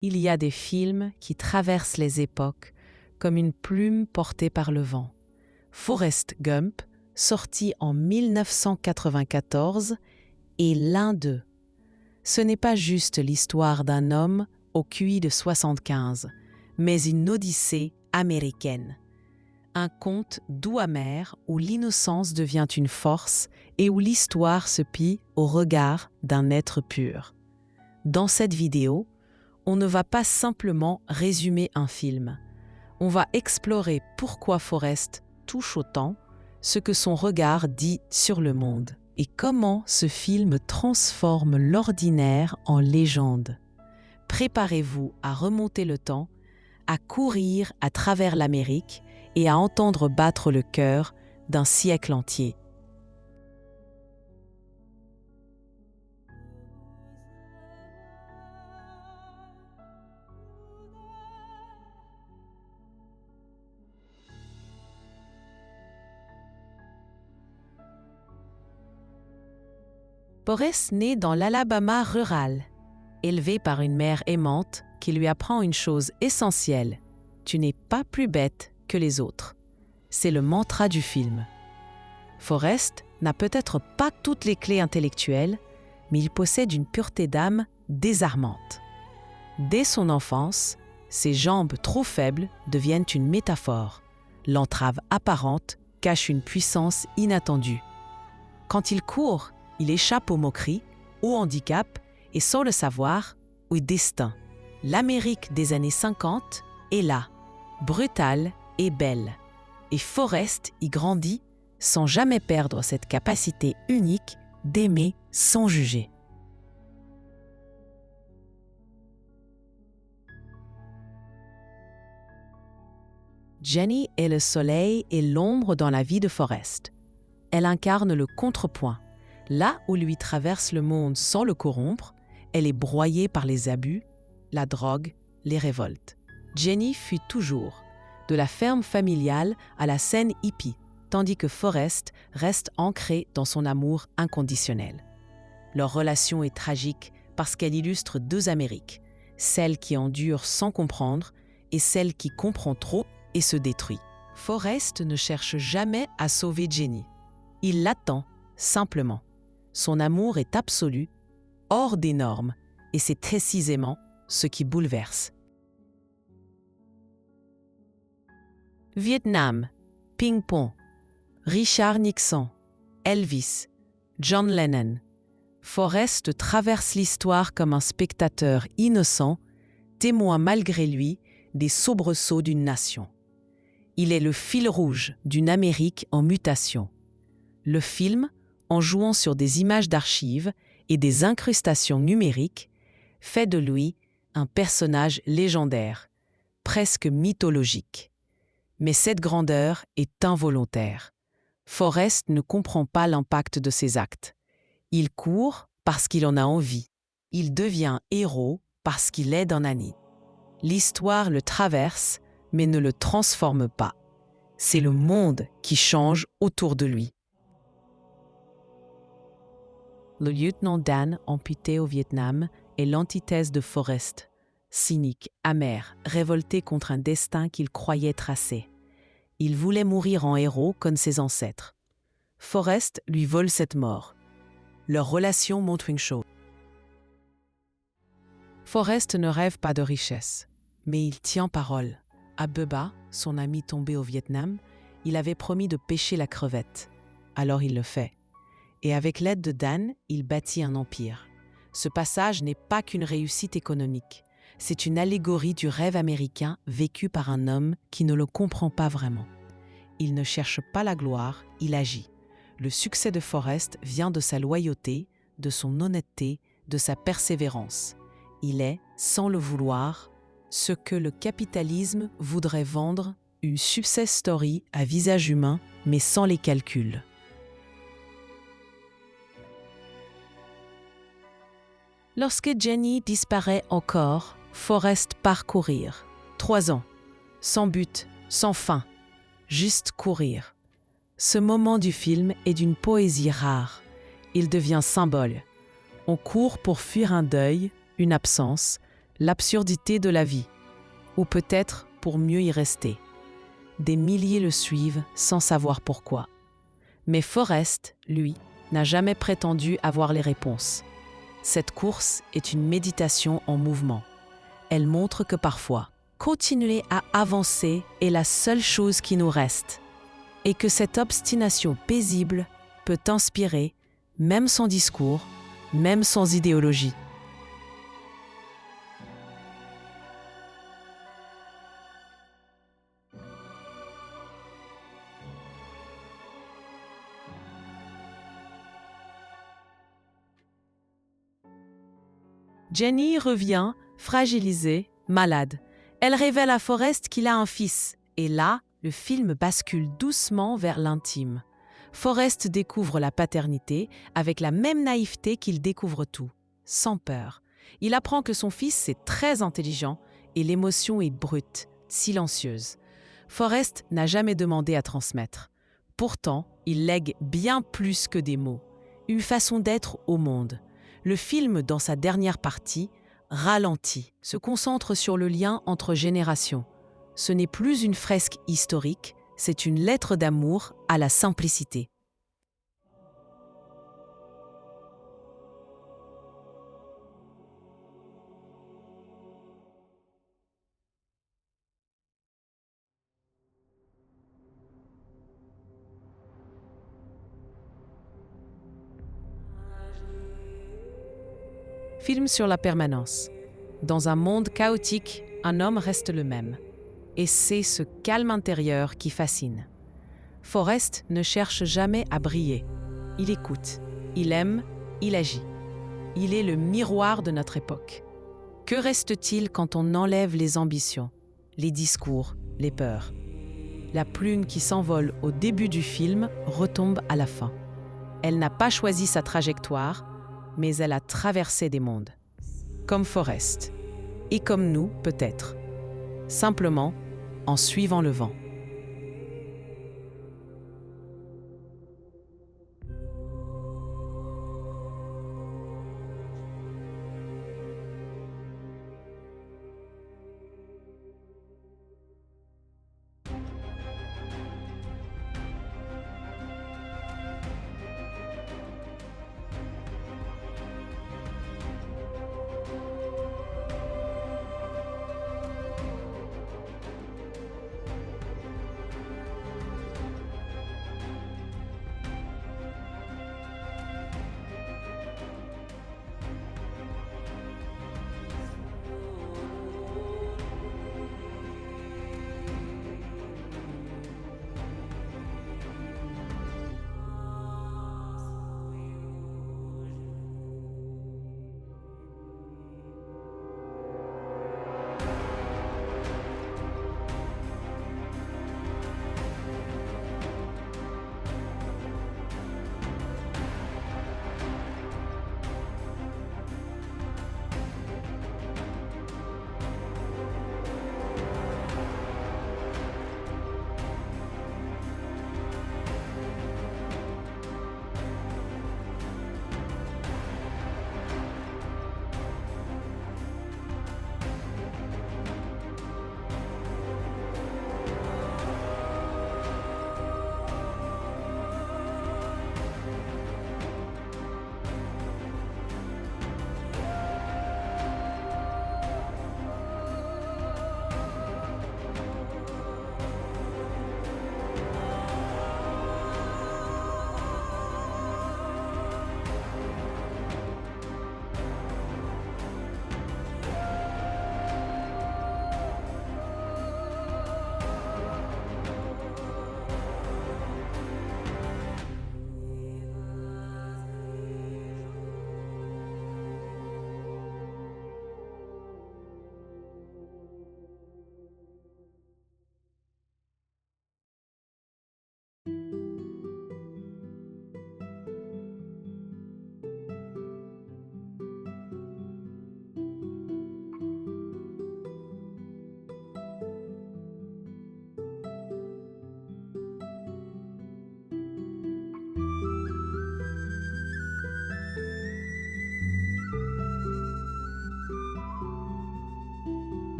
Il y a des films qui traversent les époques comme une plume portée par le vent. Forrest Gump, sorti en 1994, est l'un d'eux. Ce n'est pas juste l'histoire d'un homme au QI de 75, mais une odyssée américaine. Un conte doux amer où l'innocence devient une force et où l'histoire se plie au regard d'un être pur. Dans cette vidéo, on ne va pas simplement résumer un film. On va explorer pourquoi Forrest touche autant, ce que son regard dit sur le monde et comment ce film transforme l'ordinaire en légende. Préparez-vous à remonter le temps, à courir à travers l'Amérique et à entendre battre le cœur d'un siècle entier. Forrest naît dans l'Alabama rural, élevé par une mère aimante qui lui apprend une chose essentielle: tu n'es pas plus bête que les autres. C'est le mantra du film. Forrest n'a peut-être pas toutes les clés intellectuelles, mais il possède une pureté d'âme désarmante. Dès son enfance, ses jambes trop faibles deviennent une métaphore. L'entrave apparente cache une puissance inattendue. Quand il court, il échappe aux moqueries, au handicap et sans le savoir, au destin. L'Amérique des années 50 est là, brutale et belle. Et Forrest y grandit sans jamais perdre cette capacité unique d'aimer sans juger. Jenny est le soleil et l'ombre dans la vie de Forrest. Elle incarne le contrepoint. Là où lui traverse le monde sans le corrompre, elle est broyée par les abus, la drogue, les révoltes. Jenny fuit toujours, de la ferme familiale à la scène hippie, tandis que Forrest reste ancré dans son amour inconditionnel. Leur relation est tragique parce qu'elle illustre deux Amériques, celle qui endure sans comprendre et celle qui comprend trop et se détruit. Forrest ne cherche jamais à sauver Jenny. Il l'attend, simplement. Son amour est absolu, hors des normes, et c'est précisément ce qui bouleverse. Vietnam, ping-pong, Richard Nixon, Elvis, John Lennon. Forrest traverse l'histoire comme un spectateur innocent, témoin malgré lui des soubresauts d'une nation. Il est le fil rouge d'une Amérique en mutation. Le film, en jouant sur des images d'archives et des incrustations numériques, fait de lui un personnage légendaire, presque mythologique. Mais cette grandeur est involontaire. Forrest ne comprend pas l'impact de ses actes. Il court parce qu'il en a envie. Il devient héros parce qu'il aide un ami. L'histoire le traverse, mais ne le transforme pas. C'est le monde qui change autour de lui. Le lieutenant Dan, amputé au Vietnam, est l'antithèse de Forrest. Cynique, amer, révolté contre un destin qu'il croyait tracé. Il voulait mourir en héros comme ses ancêtres. Forrest lui vole cette mort. Leur relation montre une chose. Forrest ne rêve pas de richesse, mais il tient parole. À Bubba, son ami tombé au Vietnam, il avait promis de pêcher la crevette. Alors il le fait. Et avec l'aide de Dan, il bâtit un empire. Ce passage n'est pas qu'une réussite économique. C'est une allégorie du rêve américain vécu par un homme qui ne le comprend pas vraiment. Il ne cherche pas la gloire, il agit. Le succès de Forrest vient de sa loyauté, de son honnêteté, de sa persévérance. Il est, sans le vouloir, ce que le capitalisme voudrait vendre, une success story à visage humain, mais sans les calculs. Lorsque Jenny disparaît encore, Forrest part courir. 3 ans, sans but, sans fin, juste courir. Ce moment du film est d'une poésie rare. Il devient symbole. On court pour fuir un deuil, une absence, l'absurdité de la vie, ou peut-être pour mieux y rester. Des milliers le suivent sans savoir pourquoi. Mais Forrest, lui, n'a jamais prétendu avoir les réponses. Cette course est une méditation en mouvement. Elle montre que parfois, continuer à avancer est la seule chose qui nous reste, et que cette obstination paisible peut inspirer, même sans discours, même sans idéologie. Jenny revient, fragilisée, malade. Elle révèle à Forrest qu'il a un fils, et là, le film bascule doucement vers l'intime. Forrest découvre la paternité avec la même naïveté qu'il découvre tout, sans peur. Il apprend que son fils est très intelligent et l'émotion est brute, silencieuse. Forrest n'a jamais demandé à transmettre. Pourtant, il lègue bien plus que des mots, une façon d'être au monde. Le film, dans sa dernière partie, ralentit, se concentre sur le lien entre générations. Ce n'est plus une fresque historique, c'est une lettre d'amour à la simplicité. Film sur la permanence. Dans un monde chaotique, un homme reste le même. Et c'est ce calme intérieur qui fascine. Forrest ne cherche jamais à briller. Il écoute, il aime, il agit. Il est le miroir de notre époque. Que reste-t-il quand on enlève les ambitions, les discours, les peurs? La plume qui s'envole au début du film retombe à la fin. Elle n'a pas choisi sa trajectoire, mais elle a traversé des mondes. Comme Forrest. Et comme nous, peut-être. Simplement en suivant le vent.